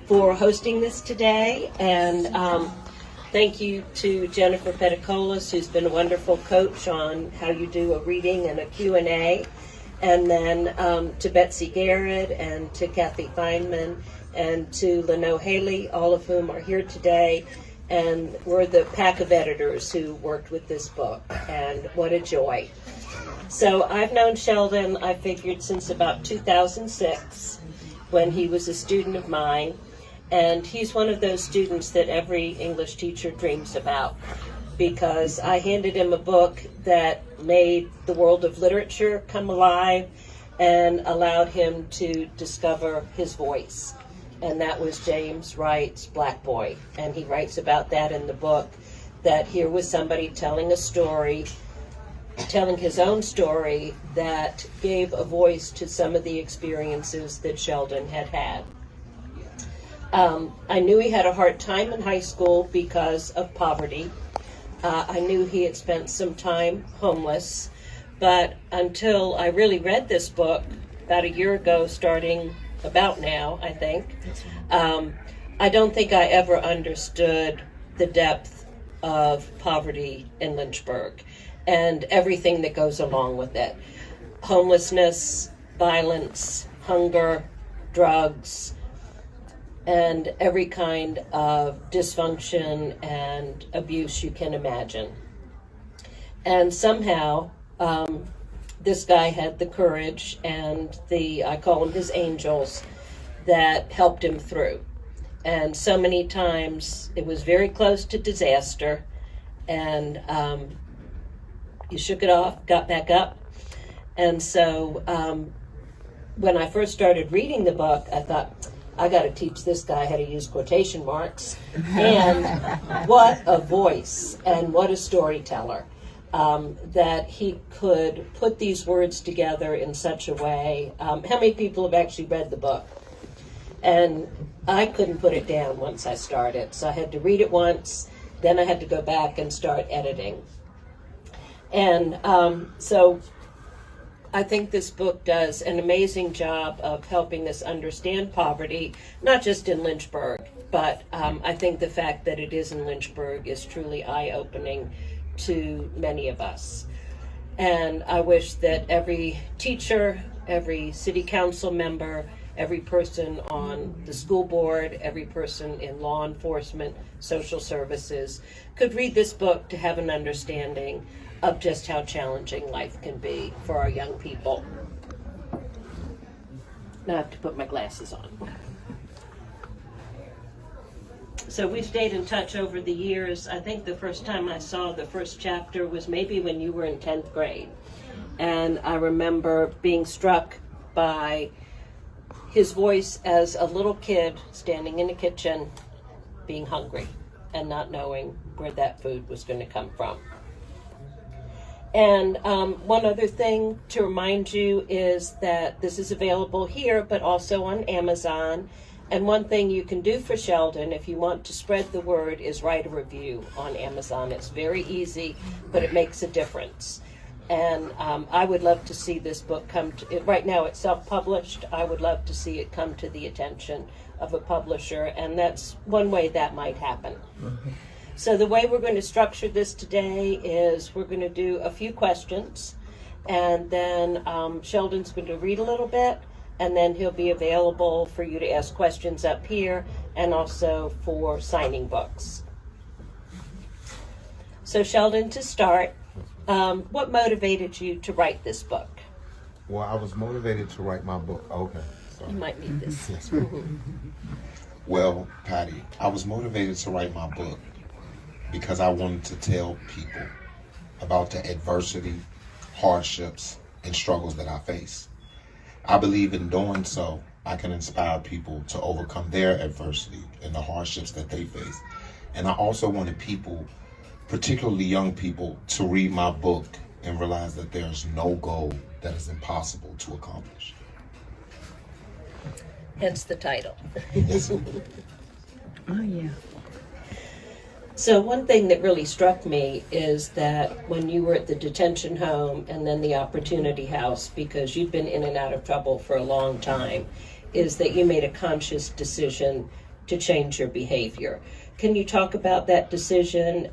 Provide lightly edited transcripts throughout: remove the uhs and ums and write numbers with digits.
for hosting this today, and thank you to Jennifer Peticolas, who's been a wonderful coach on how you do a reading and a Q&A, and then to Betsy Garrett and to Kathy Feynman and to Leno Haley, all of whom are here today. And we're the pack of editors who worked with this book, and what a joy. So I've known Sheldon, I figured, since about 2006, when he was a student of mine, and he's one of those students that every English teacher dreams about, because I handed him a book that made the world of literature come alive and allowed him to discover his voice. And that was James Wright's Black Boy. And he writes about that in the book, that here was somebody telling a story, telling his own story that gave a voice to some of the experiences that Sheldon had had. I knew he had a hard time in high school because of poverty. I knew he had spent some time homeless, but until I really read this book about a year ago, starting about now, I think, I don't think I ever understood the depth of poverty in Lynchburg and everything that goes along with it. Homelessness, violence, hunger, drugs, and every kind of dysfunction and abuse you can imagine. And somehow, this guy had the courage and I call them his angels, that helped him through. And so many times it was very close to disaster, and he shook it off, got back up. And so when I first started reading the book, I thought, I got to teach this guy how to use quotation marks. And what a voice and what a storyteller. That he could put these words together in such a way. How many people have actually read the book? And I couldn't put it down once I started. So I had to read it once, then I had to go back and start editing. And so I think this book does an amazing job of helping us understand poverty, not just in Lynchburg, but I think the fact that it is in Lynchburg is truly eye-opening to many of us. And I wish that every teacher, every city council member, every person on the school board, every person in law enforcement, social services, could read this book to have an understanding of just how challenging life can be for our young people. Now I have to put my glasses on. So we've stayed in touch over the years. I think the first time I saw the first chapter was maybe when you were in 10th grade. And I remember being struck by his voice as a little kid standing in a kitchen, being hungry and not knowing where that food was going to come from. And one other thing to remind you is that this is available here, but also on Amazon. And one thing you can do for Sheldon, if you want to spread the word, is write a review on Amazon. It's very easy, but it makes a difference. And I would love to see this book come to, right now it's self-published, I would love to see it come to the attention of a publisher, and that's one way that might happen. Mm-hmm. So the way we're going to structure this today is we're going to do a few questions, and then Sheldon's going to read a little bit, and then he'll be available for you to ask questions up here and also for signing books. So Sheldon, to start, what motivated you to write this book? Well, I was motivated to write my book. Okay. Sorry. You might need this. Yes. Well, Patty, I was motivated to write my book because I wanted to tell people about the adversity, hardships, and struggles that I face. I believe in doing so, I can inspire people to overcome their adversity and the hardships that they face. And I also wanted people, particularly young people, to read my book and realize that there's no goal that is impossible to accomplish. Hence the title. Yes. Oh, yeah. So one thing that really struck me is that when you were at the detention home and then the Opportunity House, because you'd been in and out of trouble for a long time, is that you made a conscious decision to change your behavior. Can you talk about that decision,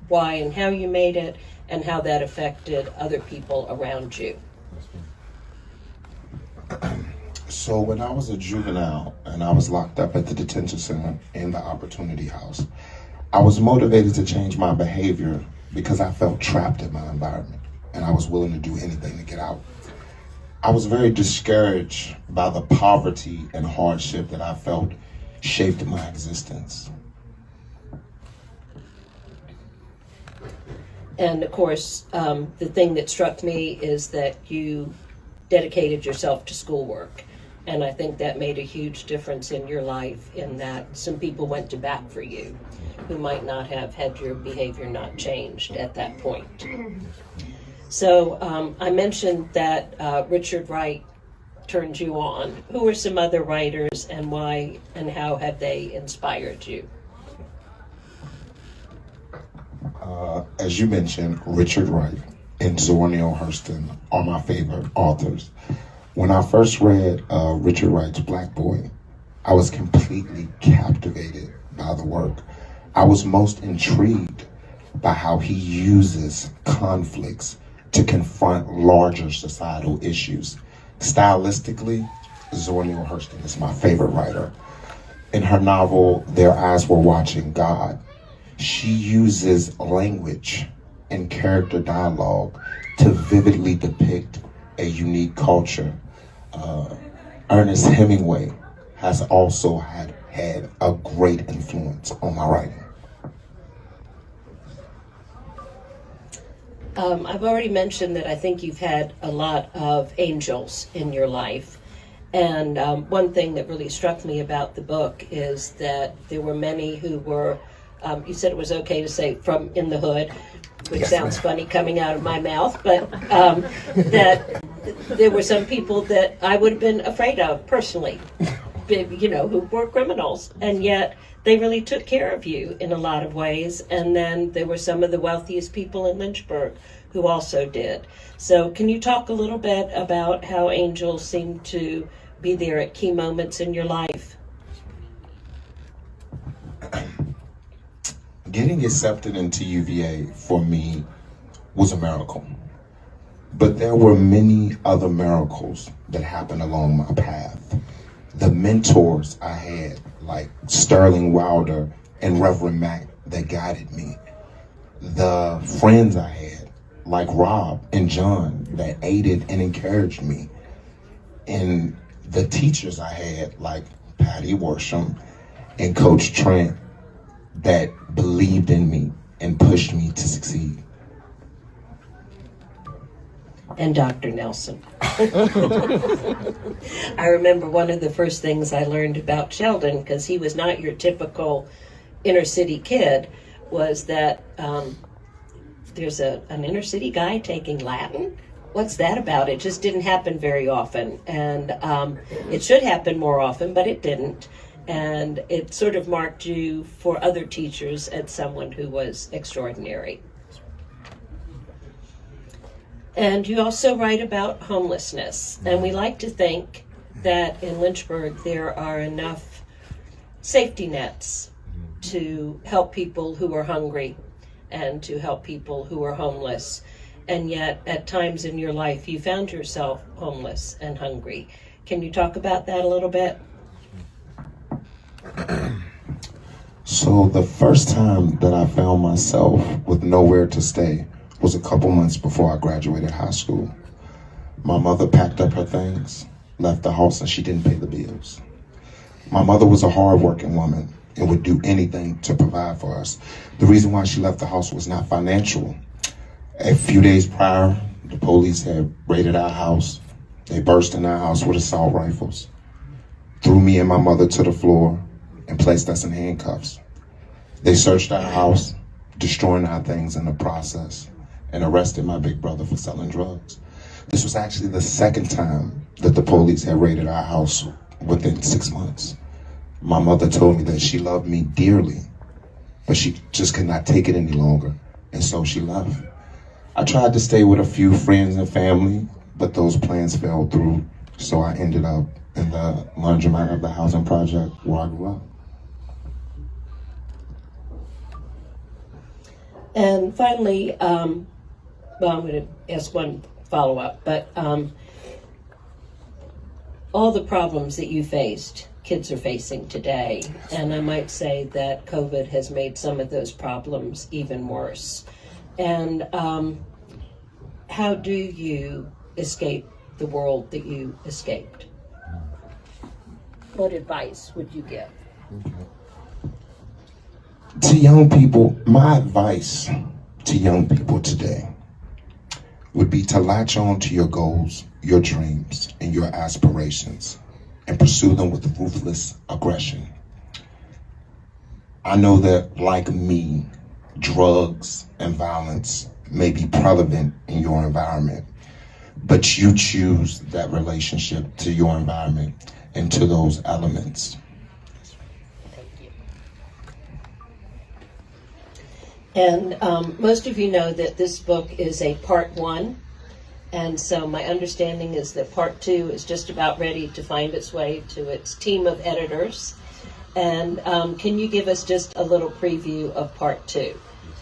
why and how you made it, and how that affected other people around you? So when I was a juvenile and I was locked up at the detention center in the Opportunity House, I was motivated to change my behavior because I felt trapped in my environment and I was willing to do anything to get out. I was very discouraged by the poverty and hardship that I felt shaped my existence. And of course, the thing that struck me is that you dedicated yourself to schoolwork. And I think that made a huge difference in your life, in that some people went to bat for you who might not have had your behavior not changed at that point. So I mentioned that Richard Wright turned you on. Who were some other writers, and why and how have they inspired you? As you mentioned, Richard Wright and Zora Neale Hurston are my favorite authors. When I first read Richard Wright's Black Boy, I was completely captivated by the work. I was most intrigued by how he uses conflicts to confront larger societal issues. Stylistically, Zora Neale Hurston is my favorite writer. In her novel, Their Eyes Were Watching God, she uses language and character dialogue to vividly depict a unique culture. Ernest Hemingway has also had a great influence on my writing. I've already mentioned that I think you've had a lot of angels in your life. And one thing that really struck me about the book is that there were many who were, you said it was okay to say from in the hood, which Yes, sounds ma'am. funny coming out of my mouth, but that there were some people that I would have been afraid of personally, you know, who were criminals, and yet they really took care of you in a lot of ways. And then there were some of the wealthiest people in Lynchburg who also did. So can you talk a little bit about how angels seem to be there at key moments in your life? Getting accepted into UVA for me was a miracle. But there were many other miracles that happened along my path. The mentors I had, like Sterling Wilder and Reverend Mack, that guided me. The friends I had, like Rob and John, that aided and encouraged me. And the teachers I had, like Patty Worsham and Coach Trent, that believed in me and pushed me to succeed. And Dr. Nelson. I remember one of the first things I learned about Sheldon, because he was not your typical inner city kid, was that there's an inner city guy taking Latin. What's that about? It just didn't happen very often. And it should happen more often, but it didn't. And it sort of marked you for other teachers as someone who was extraordinary. And you also write about homelessness. And we like to think that in Lynchburg there are enough safety nets to help people who are hungry and to help people who are homeless. And yet at times in your life you found yourself homeless and hungry. Can you talk about that a little bit? So the first time that I found myself with nowhere to stay was a couple months before I graduated high school. My mother packed up her things, left the house, and she didn't pay the bills. My mother was a hardworking woman and would do anything to provide for us. The reason why she left the house was not financial. A few days prior, the police had raided our house. They burst in our house with assault rifles, threw me and my mother to the floor, and placed us in handcuffs. They searched our house, destroying our things in the process, and arrested my big brother for selling drugs. This was actually the second time that the police had raided our house within 6 months. My mother told me that she loved me dearly, but she just could not take it any longer, and so she left. I tried to stay with a few friends and family, but those plans fell through, so I ended up in the laundromat of the housing project where I grew up. And finally, well, I'm going to ask one follow-up, but all the problems that you faced, kids are facing today, and I might say that COVID has made some of those problems even worse. And how do you escape the world that you escaped? What advice would you give? To young people, my advice to young people today would be to latch on to your goals, your dreams, and your aspirations, and pursue them with ruthless aggression. I know that, like me, drugs and violence may be prevalent in your environment, but you choose that relationship to your environment and to those elements. And most of you know that this book is a part one, and so my understanding is that part two is just about ready to find its way to its team of editors. And can you give us just a little preview of part two?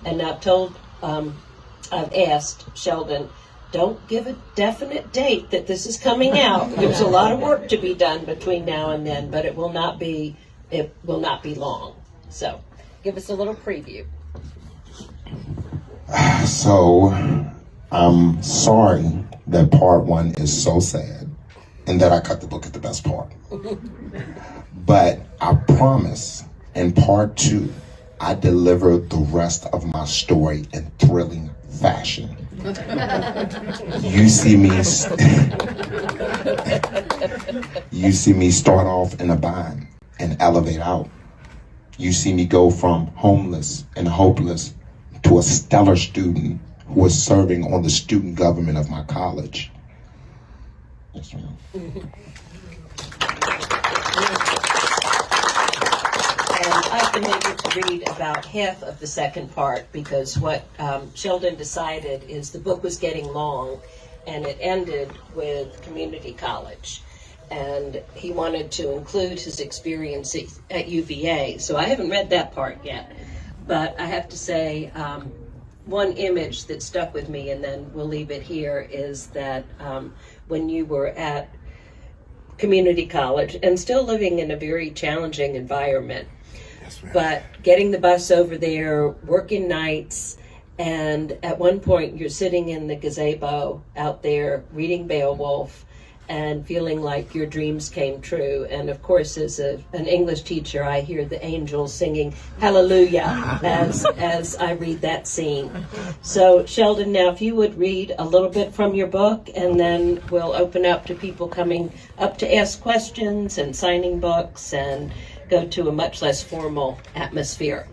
And I've asked Sheldon, don't give a definite date that this is coming out. There's a lot of work to be done between now and then, but it will not be long. So give us a little preview. So, I'm sorry that part one is so sad and that I cut the book at the best part. But I promise in part two, I deliver the rest of my story in thrilling fashion. You see me start off in a bind and elevate out. You see me go from homeless and hopeless to a stellar student who is serving on the student government of my college. Yes, ma'am. And I've been able to read about half of the second part because what Sheldon decided is the book was getting long and it ended with community college. And he wanted to include his experience at UVA. So I haven't read that part yet. But I have to say, one image that stuck with me, and then we'll leave it here, is that when you were at community college and still living in a very challenging environment, but getting the bus over there, working nights, and at one point you're sitting in the gazebo out there reading Beowulf and feeling like your dreams came true. And of course, as an English teacher, I hear the angels singing hallelujah as I read that scene. So Sheldon, now if you would read a little bit from your book, and then we'll open up to people coming up to ask questions and signing books and go to a much less formal atmosphere.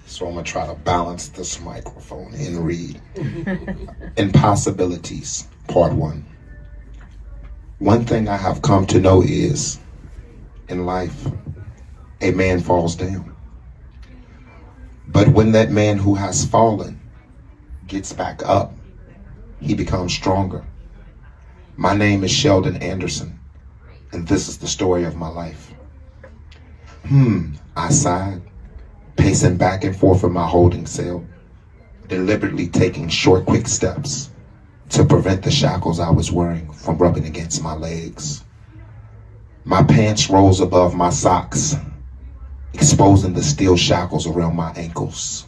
So I'm gonna try to balance this microphone and read. Impossibilities, part one. One thing I have come to know is, in life, a man falls down. But when that man who has fallen gets back up, he becomes stronger. My name is Sheldon Anderson, and this is the story of my life. I sighed, pacing back and forth in my holding cell, deliberately taking short, quick steps to prevent the shackles I was wearing from rubbing against my legs. My pants rose above my socks, exposing the steel shackles around my ankles.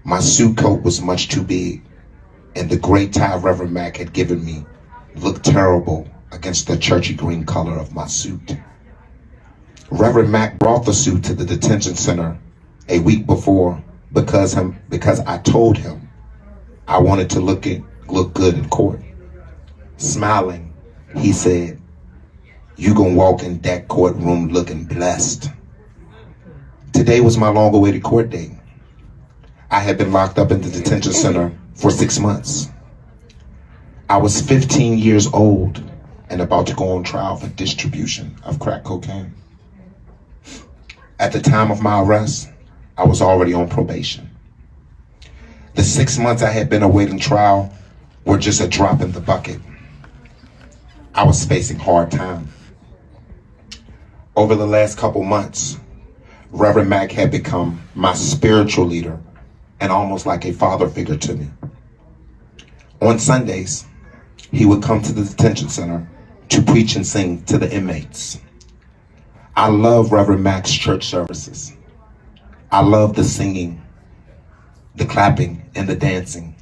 My suit coat was much too big, and the gray tie Reverend Mac had given me looked terrible against the churchy green color of my suit. Reverend Mac brought the suit to the detention center a week before because I told him I wanted to look good in court. Smiling, he said, "You gonna walk in that courtroom looking blessed." Today was my long-awaited court date. I had been locked up in the detention center for 6 months. I was 15 years old and about to go on trial for distribution of crack cocaine. At the time of my arrest, I was already on probation. The 6 months I had been awaiting trial were just a drop in the bucket. I was facing hard time. Over the last couple months, Reverend Mack had become my spiritual leader and almost like a father figure to me. On Sundays, he would come to the detention center to preach and sing to the inmates. I love Reverend Mack's church services. I love the singing, the clapping, and the dancing.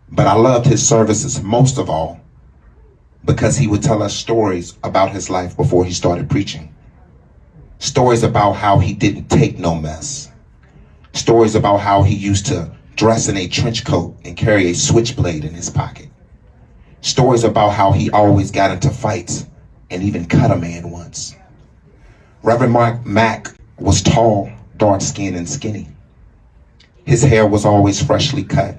But I loved his services most of all because he would tell us stories about his life before he started preaching. Stories about how he didn't take no mess. Stories about how he used to dress in a trench coat and carry a switchblade in his pocket. Stories about how he always got into fights and even cut a man once. Reverend Mack was tall, dark-skinned, and skinny. His hair was always freshly cut,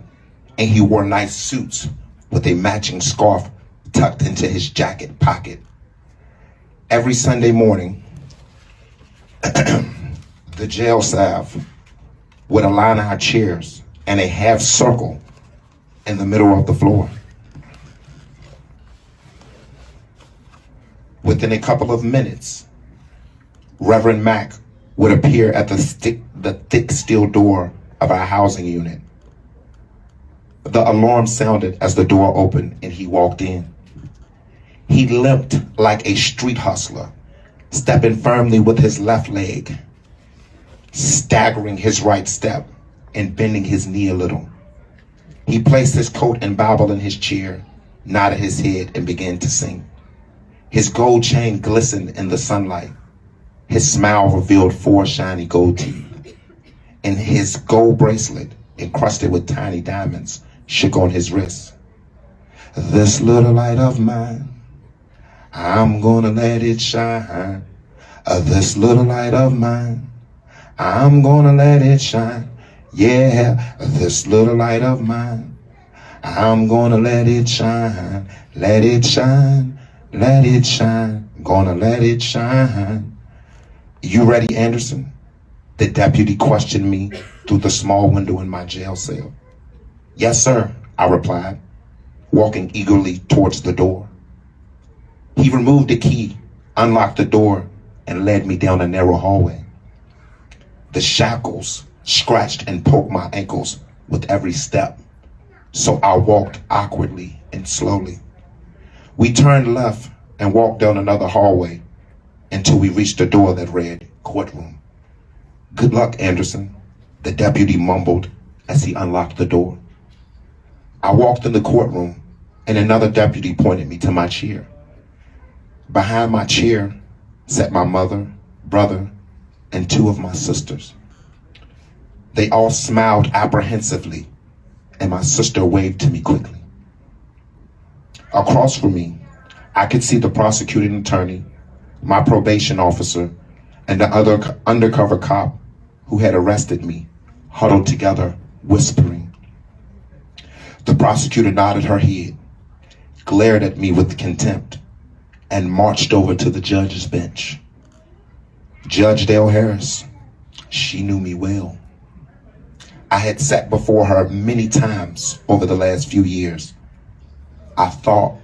and he wore nice suits with a matching scarf tucked into his jacket pocket. Every Sunday morning, the jail staff would align our chairs in a half circle in the middle of the floor. Within a couple of minutes, Reverend Mack would appear at the thick steel door of our housing unit. The alarm sounded as the door opened and he walked in. He limped like a street hustler, stepping firmly with his left leg, staggering his right step and bending his knee a little. He placed his coat and Bible in his chair, nodded his head, and began to sing. His gold chain glistened in the sunlight. His smile revealed 4 shiny gold teeth, and his gold bracelet, encrusted with tiny diamonds, shook on his wrist. This little light of mine, I'm gonna let it shine. This little light of mine, I'm gonna let it shine. Yeah, this little light of mine, I'm gonna let it shine. Let it shine, let it shine, gonna let it shine. You ready, Anderson? The deputy questioned me through the small window in my jail cell. Yes, sir, I replied, walking eagerly towards the door. He removed the key, unlocked the door, and led me down a narrow hallway. The shackles scratched and poked my ankles with every step, so I walked awkwardly and slowly. We turned left and walked down another hallway until we reached a door that read, "Courtroom." "Good luck, Anderson," the deputy mumbled as he unlocked the door. I walked in the courtroom and another deputy pointed me to my chair. Behind my chair sat my mother, brother, and 2 of my sisters. They all smiled apprehensively, and my sister waved to me quickly. Across from me, I could see the prosecuting attorney, my probation officer, and the other undercover cop who had arrested me, huddled together, whispering. The prosecutor nodded her head, glared at me with contempt, and marched over to the judge's bench. Judge Dale Harris, she knew me well. I had sat before her many times over the last few years. I thought,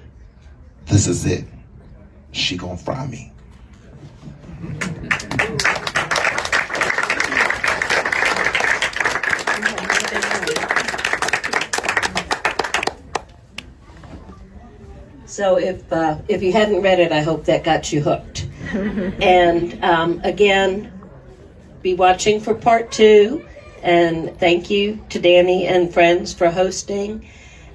this is it. She gonna fry me. So if you hadn't read it, I hope that got you hooked. And again, be watching for part 2. And thank you to Danny and friends for hosting.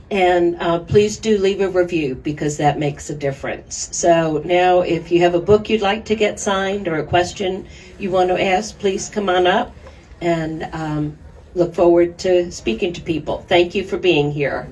And please do leave a review because that makes a difference. So now if you have a book you'd like to get signed or a question you want to ask, please come on up and look forward to speaking to people. Thank you for being here.